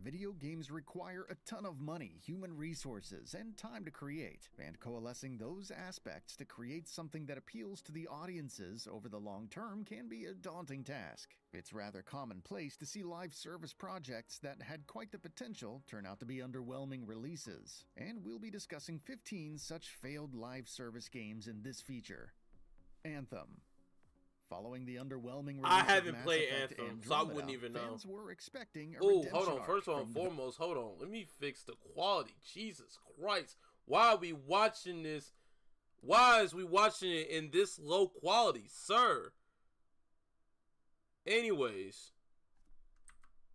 Video games require a ton of money, human resources, and time to create, and coalescing those aspects to create something that appeals to the audiences over the long term can be a daunting task. It's rather commonplace to see live service projects that had quite the potential turn out to be underwhelming releases, and we'll be discussing 15 such failed live service games in this feature. Anthem. Following the underwhelming release I haven't of Mass played Effect Anthem, Andromeda, so I wouldn't even know. Fans were expecting a Oh, redemption hold on. arc First of all, from foremost, hold on. Let me fix the quality. Jesus Christ. Why are we watching this? Why is we watching it in this low quality, sir? Anyways,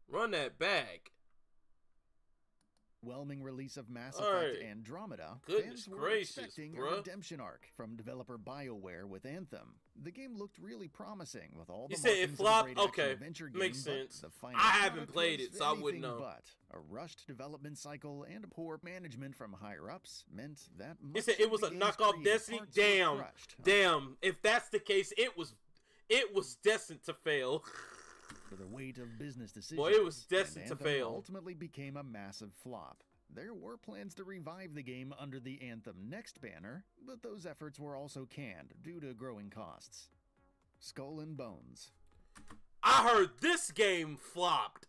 run that back. Overwhelming release of Mass Effect Andromeda, Goodness fans were gracious, expecting a bruh. redemption arc from developer BioWare with Anthem. The game looked really promising with all the You said it markings of a flopped? great action Okay, adventure game, makes but sense. the final I haven't product played was it, so I wouldn't anything know. But a rushed development cycle and poor management from higher ups meant that You said it was a knockoff Destiny? Damn. If that's the case, it was destined to fail. For the weight of business decisions, Boy, it was destined and to Anthem fail. ultimately became a massive flop. There were plans to revive the game under the Anthem Next banner, but those efforts were also canned due to growing costs. Skull and Bones. I heard this game flopped.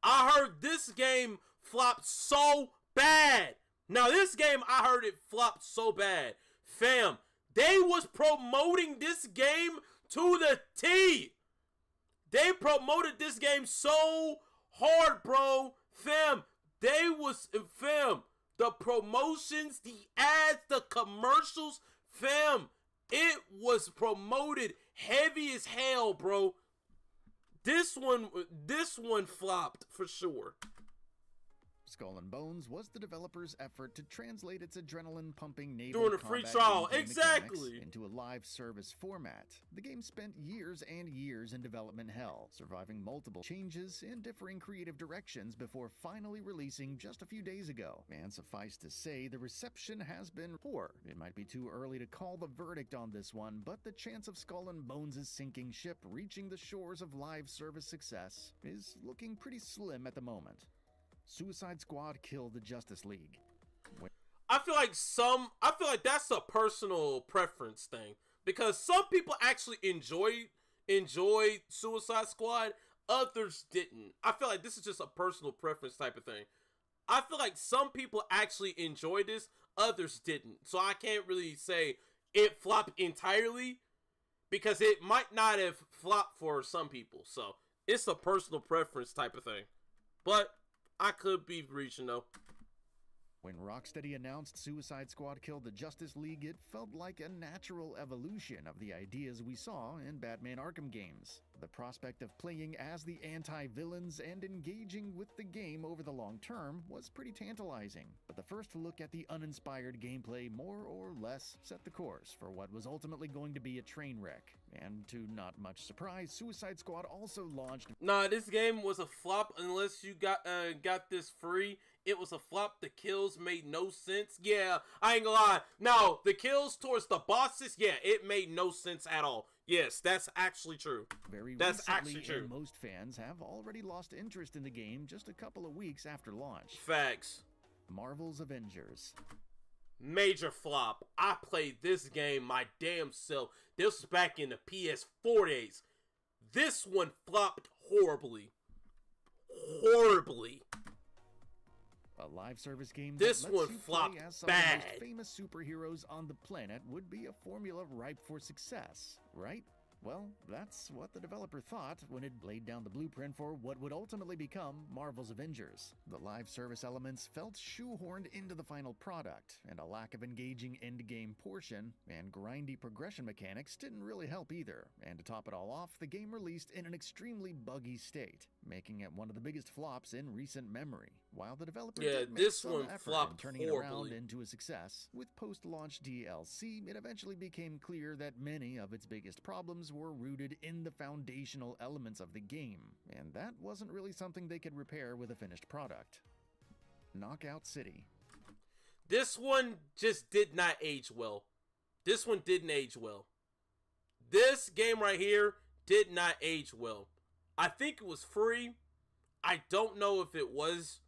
I heard this game flopped so bad. Now, this game, I heard it flopped so bad. Fam, they was promoting this game to the T. They promoted this game so hard, bro. Fam, the promotions, the ads, the commercials, fam, it was promoted heavy as hell, bro. This one flopped for sure. Skull and Bones was the developer's effort to translate its adrenaline-pumping naval during a free combat trial, gameplay exactly, mechanics into a live service format. The game spent years and years in development hell, surviving multiple changes and differing creative directions before finally releasing just a few days ago. And suffice to say, the reception has been poor. It might be too early to call the verdict on this one, but the chance of Skull and Bones' sinking ship reaching the shores of live service success is looking pretty slim at the moment. Suicide Squad killed the Justice League. I feel like that's a personal preference thing, because some people actually enjoyed Suicide Squad, others didn't. I feel like this is just a personal preference type of thing. I feel like some people actually enjoyed this, others didn't. So I can't really say it flopped entirely, because it might not have flopped for some people. So it's a personal preference type of thing. But I could be reaching though. When Rocksteady announced Suicide Squad killed the Justice League, it felt like a natural evolution of the ideas we saw in Batman Arkham games. The prospect of playing as the anti-villains and engaging with the game over the long term was pretty tantalizing, but the first look at the uninspired gameplay more or less set the course for what was ultimately going to be a train wreck. And to not much surprise, Suicide Squad also launched. Nah, this game was a flop unless you got this free. It was a flop. The kills made no sense. Yeah, I ain't gonna lie. No, the kills towards the bosses, yeah, it made no sense at all. Yes, that's actually true. That's actually true. And most fans have already lost interest in the game just a couple of weeks after launch. Facts. Marvel's Avengers. Major flop. I played this game my damn self. This was back in the PS4 days. This one flopped horribly. Horribly. A live service game this that lets one you flopped play as some bad. of the most famous superheroes on the planet would be a formula ripe for success, right? Well, that's what the developer thought when it laid down the blueprint for what would ultimately become Marvel's Avengers. The live service elements felt shoehorned into the final product, and a lack of engaging endgame portion and grindy progression mechanics didn't really help either. And to top it all off, the game released in an extremely buggy state, making it one of the biggest flops in recent memory. While the developer did make some effort in turning it around into a success, with post-launch DLC, it eventually became clear that many of its biggest problems were rooted in the foundational elements of the game, and that wasn't really something they could repair with a finished product. Knockout City. This one just did not age well. This one didn't age well. This game right here did not age well. I think it was free. I don't know if it was,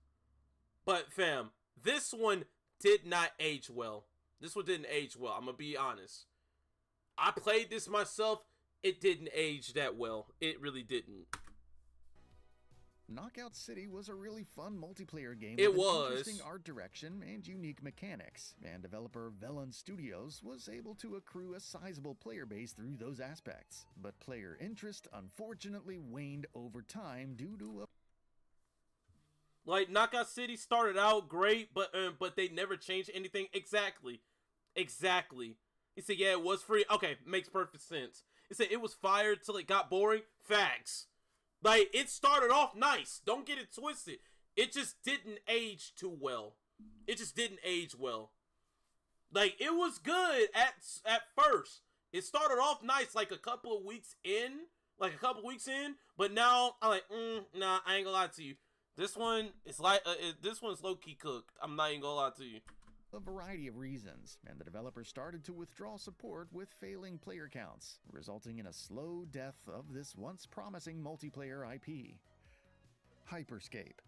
but fam, this one did not age well. This one didn't age well. I'm gonna be honest. I played this myself. It didn't age that well. It really didn't. Knockout City was a really fun multiplayer game It with was. an interesting art direction and unique mechanics, and developer Velan Studios was able to accrue a sizable player base through those aspects. But player interest unfortunately waned over time due to a Like, Knockout City started out great, but they never changed anything. Exactly. He said, yeah, it was free. Okay, makes perfect sense. He said it was fire till it got boring. Facts. Like, it started off nice. Don't get it twisted. It just didn't age too well. It just didn't age well. Like, it was good at first. It started off nice, like a couple of weeks in. But now, I'm like, nah, I ain't gonna lie to you. This one is like, this one's low-key cooked. I'm not even gonna lie to you. a variety of reasons, and the developer started to withdraw support with failing player counts, resulting in a slow death of this once promising multiplayer IP. Hyperscape.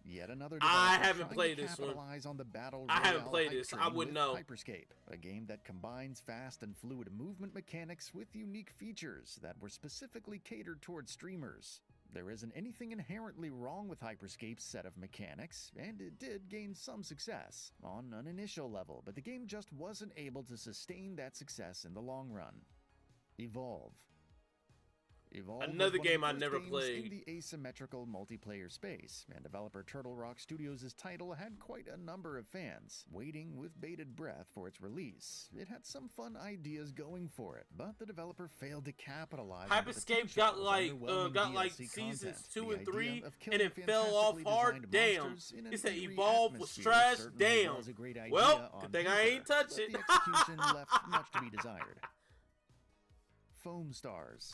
Yet another I developer haven't trying played to this one. capitalize on the battle I haven't royale played hype this. I train would with know. Hyperscape, a game that combines fast and fluid movement mechanics with unique features that were specifically catered towards streamers. There isn't anything inherently wrong with Hyperscape's set of mechanics, and it did gain some success on an initial level, but the game just wasn't able to sustain that success in the long run. Evolve. Another was one of game the I first never games played. in the asymmetrical multiplayer space, and developer Turtle Rock Studios' title had quite a number of fans, waiting with bated breath for its release. It had some fun ideas going for it, but the developer failed to capitalize on the Hyperscape potential got with like underwhelming DLC seasons content. 2 The and idea 3, of and it killing fell off fantastically hard. designed Damn. monsters in an He said eerie Evolve was atmosphere trash. certainly Damn. was a great idea Well, on good thing I ain't paper, touch but it. the execution left much to be desired. Foam Stars.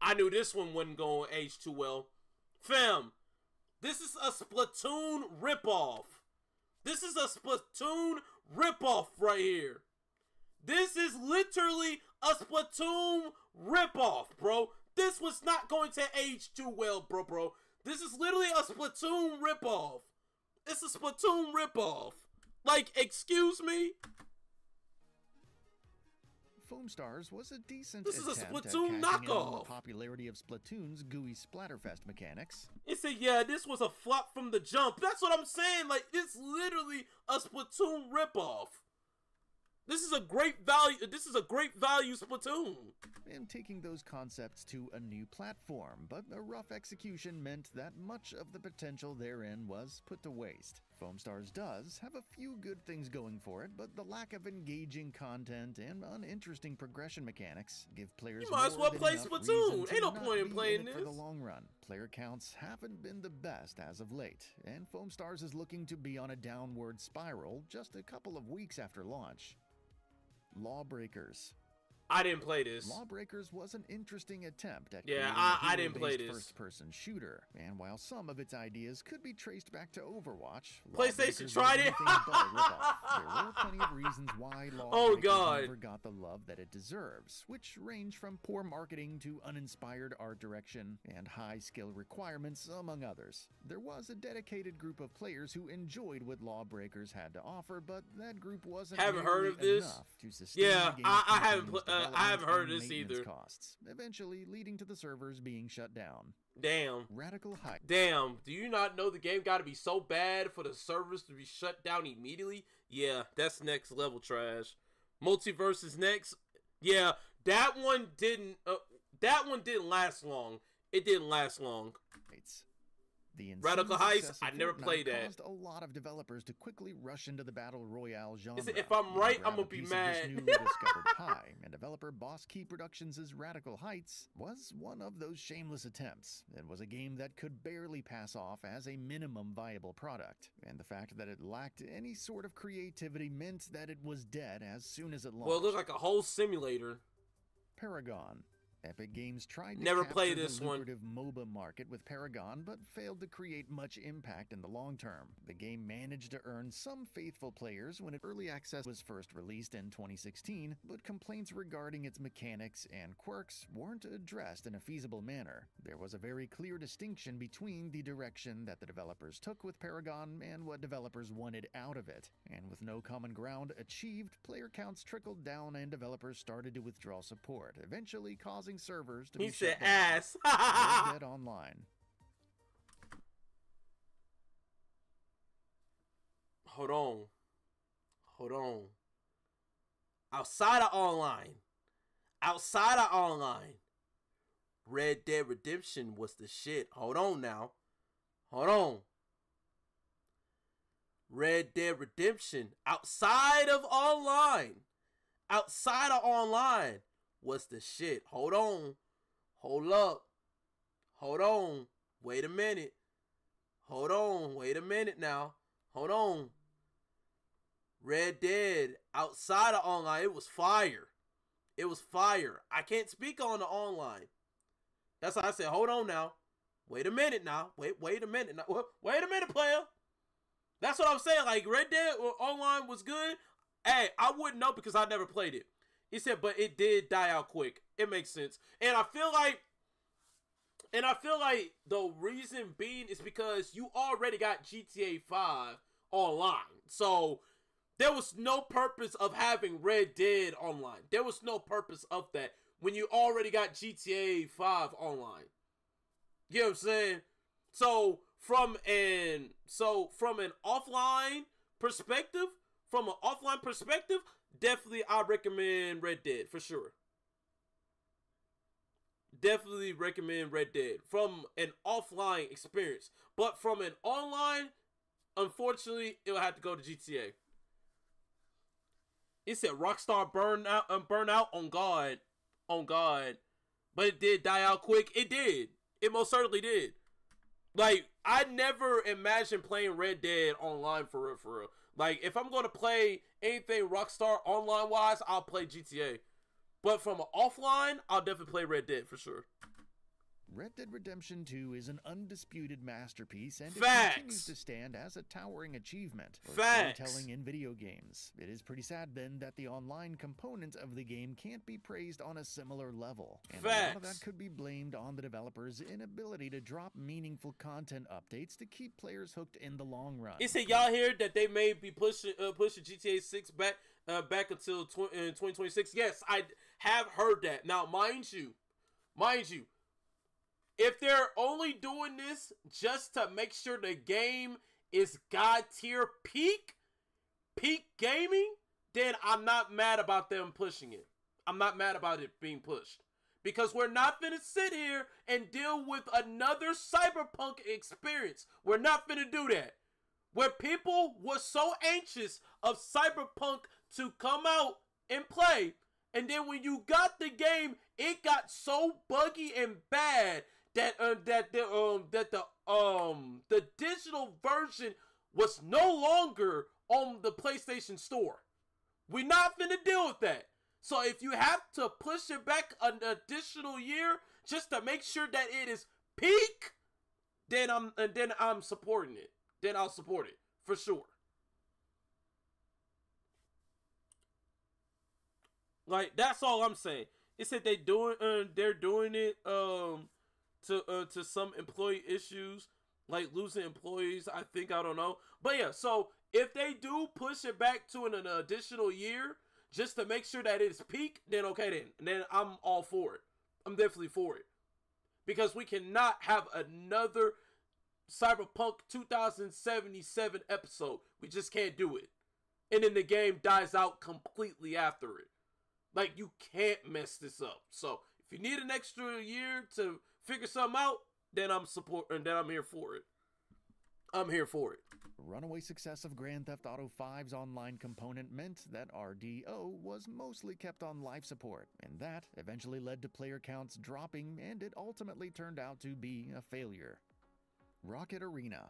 I knew this one wasn't going to age too well. Fam, this is a Splatoon ripoff. This is a Splatoon ripoff right here. This is literally a Splatoon ripoff, bro. This was not going to age too well, bro. This is literally a Splatoon ripoff. It's a Splatoon ripoff. Like, excuse me? Foam Stars was a decent This is a attempt at Splatoon cashing in on the knockoff. popularity of Splatoon's gooey Splatterfest mechanics. It said, yeah, this was a flop from the jump. That's what I'm saying. Like, it's literally a Splatoon ripoff. This is a great value. This is a great value Splatoon. And taking those concepts to a new platform, but a rough execution meant that much of the potential therein was put to waste. Foam Stars does have a few good things going for it, but the lack of engaging content and uninteresting progression mechanics give players You might as more well than play enough Splatoon. reason to Ain't no not point in be playing it for the this. long run. Player counts haven't been the best as of late, and Foam Stars is looking to be on a downward spiral just a couple of weeks after launch. Lawbreakers. I didn't play this. Lawbreakers was an interesting attempt at Yeah, creating I a didn't play hero-based this. first-person shooter, and while some of its ideas could be traced back to Overwatch, PlayStation Lawbreakers tried was it. anything but a ripoff. There were plenty of reasons why Lawbreakers Oh, God. never got the love that it deserves, which range from poor marketing to uninspired art direction and high skill requirements, among others. There was a dedicated group of players who enjoyed what Lawbreakers had to offer, but that group wasn't Haven't heard nearly of this. enough to sustain Yeah, the game's I haven't continuous I haven't heard of development this and maintenance either. costs, eventually leading to the servers being shut down. Damn. Radical Heights. Damn. Do you not know the game got to be so bad for the servers to be shut down immediately? Yeah, that's next level trash. Multiverse is next. Yeah, that one didn't last long. It didn't last long. The Radical insane Heights, success of I never Fortnite played that. caused a lot of developers to quickly rush into the battle royale genre. Listen, if I'm right, I'm gonna be This mad. newly discovered pie, and developer Boss Key Productions' Radical Heights was one of those shameless attempts. It was a game that could barely pass off as a minimum viable product, and the fact that it lacked any sort of creativity meant that it was dead as soon as it launched. Well, it looked like a whole simulator. Paragon. Epic Games tried to Never capture played the this one. lucrative MOBA market with Paragon, but failed to create much impact in the long term. The game managed to earn some faithful players when early access was first released in 2016, but complaints regarding its mechanics and quirks weren't addressed in a feasible manner. There was a very clear distinction between the direction that the developers took with Paragon and what developers wanted out of it. And with no common ground achieved, player counts trickled down and developers started to withdraw support, eventually causing servers to be shut down. Ass. Red Dead Online. Hold on. Outside of online, Red Dead Redemption was the shit. Hold on. Red Dead Redemption outside of online was the shit. Hold on. Hold up. Hold on. Wait a minute. Hold on. Wait a minute now. Hold on. Red Dead outside of online, it was fire. It was fire. I can't speak on the online. That's why I said, hold on now. Wait a minute now. Wait a minute now. Wait a minute, player. That's what I'm saying. Like, Red Dead Online was good. Hey, I wouldn't know because I never played it. He said, but it did die out quick. It makes sense. And I feel like the reason being is because you already got GTA 5 online. So there was no purpose of having Red Dead Online. There was no purpose of that when you already got GTA 5 online. You know what I'm saying? So from an offline perspective, definitely I recommend Red Dead for sure. Definitely recommend Red Dead from an offline experience. But from an online, unfortunately, it'll have to go to GTA. It said Rockstar burnout on God. But it did die out quick. It did. It most certainly did. Like, I never imagined playing Red Dead online for real. Like, if I'm going to play anything Rockstar online-wise, I'll play GTA. But from an offline, I'll definitely play Red Dead for sure. Red Dead Redemption 2 is an undisputed masterpiece, and it continues to stand as a towering achievement for storytelling in video games. It is pretty sad, then, that the online component of the game can't be praised on a similar level. And a lot of that could be blamed on the developers' inability to drop meaningful content updates to keep players hooked in the long run. It said, y'all hear that they may be pushing GTA 6 back until 2026? Yes, I have heard that. Now, mind you, if they're only doing this just to make sure the game is God tier peak gaming, then I'm not mad about them pushing it. I'm not mad about it being pushed. Because we're not finna sit here and deal with another Cyberpunk experience. We're not finna do that. Where people were so anxious of Cyberpunk to come out and play, and then when you got the game, it got so buggy and bad that the digital version was no longer on the PlayStation Store. We're not finna deal with that. So if you have to push it back an additional year just to make sure that it is peak, then I'm supporting it. Then I'll support it for sure. Like, that's all I'm saying. It said they're doing it to some employee issues, like losing employees. I don't know. But yeah, so if they do push it back to an additional year just to make sure that it's peak, then okay, then I'm all for it. I'm definitely for it. Because we cannot have another Cyberpunk 2077 episode. We just can't do it. And then the game dies out completely after it. Like, you can't mess this up. So, if you need an extra year to figure something out, then I'm here for it. I'm here for it. Runaway success of Grand Theft Auto 5's online component meant that RDO was mostly kept on life support, and that eventually led to player counts dropping, and it ultimately turned out to be a failure. Rocket Arena.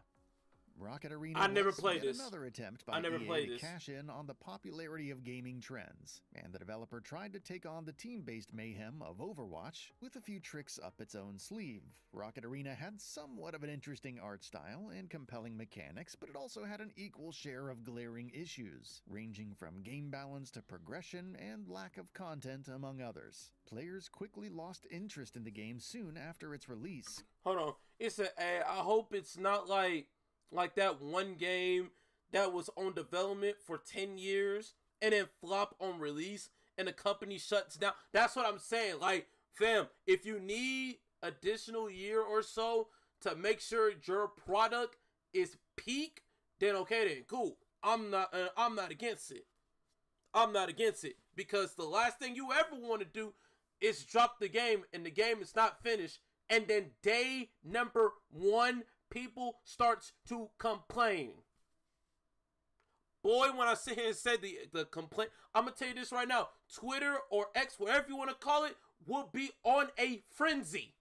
Rocket Arena I never was played yet this. another attempt I by never EA played to this. cash in on the popularity of gaming trends, and the developer tried to take on the team-based mayhem of Overwatch with a few tricks up its own sleeve. Rocket Arena had somewhat of an interesting art style and compelling mechanics, but it also had an equal share of glaring issues, ranging from game balance to progression and lack of content, among others. Players quickly lost interest in the game soon after its release. Hold on. I hope it's not like that one game that was on development for 10 years and then flop on release and the company shuts down. That's what I'm saying. Like, fam, if you need additional year or so to make sure your product is peak, then okay, then cool. I'm not against it. I'm not against it, because the last thing you ever want to do is drop the game and the game is not finished, and then day number 1 people starts to complain. Boy, when I sit here and say the complaint, I'm gonna tell you this right now: Twitter or X, whatever you want to call it, will be on a frenzy.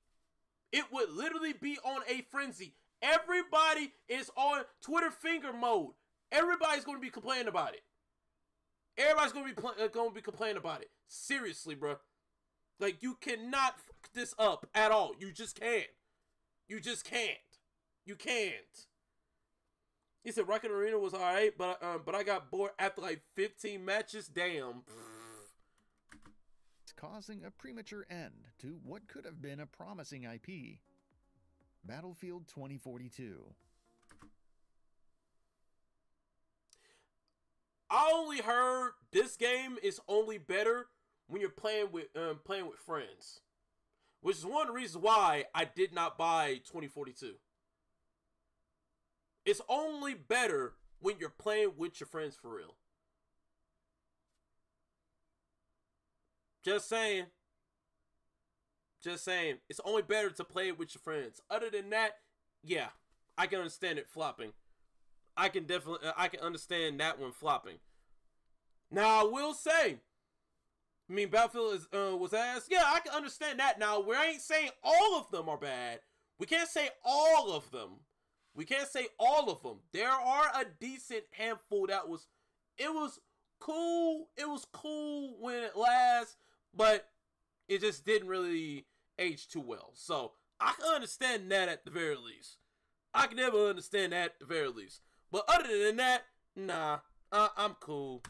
It would literally be on a frenzy. Everybody is on Twitter finger mode. Everybody's going to be complaining about it. Everybody's going to be complaining about it. Seriously, bro. Like, you cannot fuck this up at all. You just can't. You just can't. You can't. He said Rocket Arena was alright, but I got bored after like 15 matches. Damn. Causing a premature end to what could have been a promising IP. Battlefield 2042. I only heard this game is only better when you're playing with friends, which is one of the reasons why I did not buy 2042. It's only better when you're playing with your friends for real. Just saying. Just saying. It's only better to play it with your friends. Other than that, yeah, I can understand it flopping. I can understand that one flopping. Now, I will say, I mean, Battlefield was ass. Yeah, I can understand that. Now, we ain't saying all of them are bad. We can't say all of them. We can't say all of them. There are a decent handful that was, it was cool. It was cool when it lasts, but it just didn't really age too well. So, I can understand that at the very least. I can never understand that at the very least. But other than that, nah, I'm cool.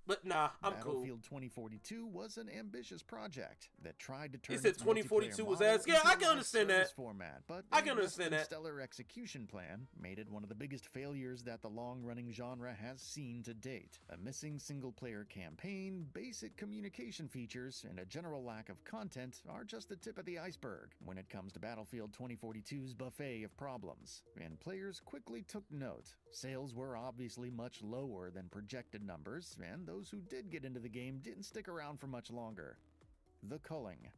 But nah, I'm cool. Battlefield 2042 was an ambitious project that tried to turn. He said 2042 was ass. Yeah, I can understand that. Format, but I can understand that. Stellar execution plan made it one of the biggest failures that the long-running genre has seen to date. A missing single-player campaign, basic communication features, and a general lack of content are just the tip of the iceberg when it comes to Battlefield 2042's buffet of problems. And players quickly took note. Sales were obviously much lower than projected numbers, and those who did get into the game didn't stick around for much longer. The Culling.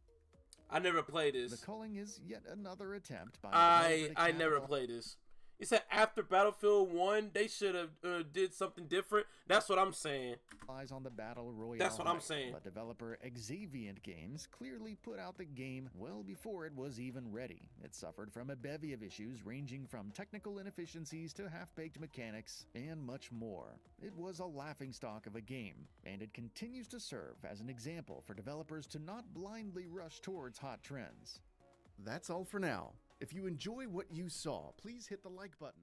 I never played this. The Culling is yet another attempt by I never played this. He said after Battlefield 1, they should have did something different. That's what I'm saying. Lies on the Battle Royale. That's what I'm saying. But developer Xavient Games clearly put out the game well before it was even ready. It suffered from a bevy of issues ranging from technical inefficiencies to half-baked mechanics and much more. It was a laughingstock of a game, and it continues to serve as an example for developers to not blindly rush towards hot trends. That's all for now. If you enjoy what you saw, please hit the like button.